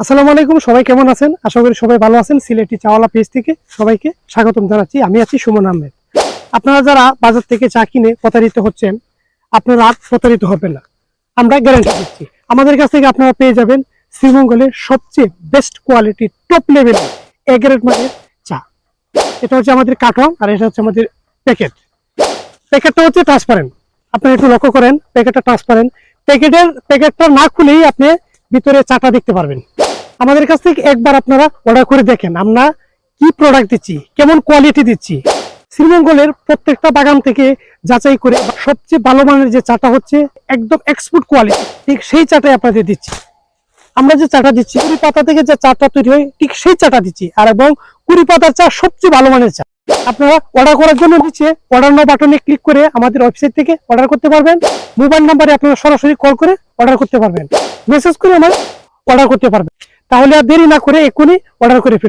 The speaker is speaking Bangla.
আসসালামু আলাইকুম, সবাই কেমন আছেন? আশা করি সবাই ভালো আছেন। সিলেটি চাওয়ালা পেজ থেকে সবাইকে স্বাগতম জানাচ্ছি। আমি আছি সুমন আহমেদ। আপনারা যারা বাজার থেকে চা কিনে প্রতারিত হচ্ছেন, আপনারা আর প্রতারিত হবেন না, আমরা গ্যারান্টি দিচ্ছি। আমাদের কাছ থেকে আপনারা পেয়ে যাবেন শ্রীমঙ্গলের সবচেয়ে বেস্ট কোয়ালিটি টপ লেভেলের এ গ্রেড মানের চা। এটা হচ্ছে আমাদের কার্টন আর এটা হচ্ছে আমাদের প্যাকেট। প্যাকেটটা হচ্ছে ট্রান্সপারেন্ট, আপনারা একটু লক্ষ্য করেন, প্যাকেটটা ট্রান্সপারেন্ট। প্যাকেটটা না খুলেই আপনি ভিতরে চাটা দেখতে পারবেন। আমাদের কাছ থেকে একবার আপনারা অর্ডার করে দেখেন আমরা কি প্রোডাক্ট দিচ্ছি, কেমন কোয়ালিটি দিচ্ছি। শ্রীমঙ্গলের প্রত্যেকটা বাগান থেকে যাচাই করে সবচেয়ে ভালো মানের যে চাটা হচ্ছে একদম এক্সপোর্ট কোয়ালিটি, ঠিক সেই চাটাই আপনাদের দিচ্ছি। আমরা যে চাটা দিচ্ছি কুড়ি পাতা থেকে যে চাটা তৈরি হয় ঠিক সেই চাটা দিচ্ছি, আর এবং কুড়ি পাতার চা সবচেয়ে ভালো মানের চা। আপনারা অর্ডার করার জন্য নিচে অর্ডার নাও বাটনে ক্লিক করে আমাদের ওয়েবসাইট থেকে অর্ডার করতে পারবেন। মোবাইল নাম্বারে আপনারা সরাসরি কল করে অর্ডার করতে পারবেন, মেসেজ করে আমার অর্ডার করতে পারবেন। তাহলে আর দেরি না করে এক্ষুনি অর্ডার করে ফেলুন।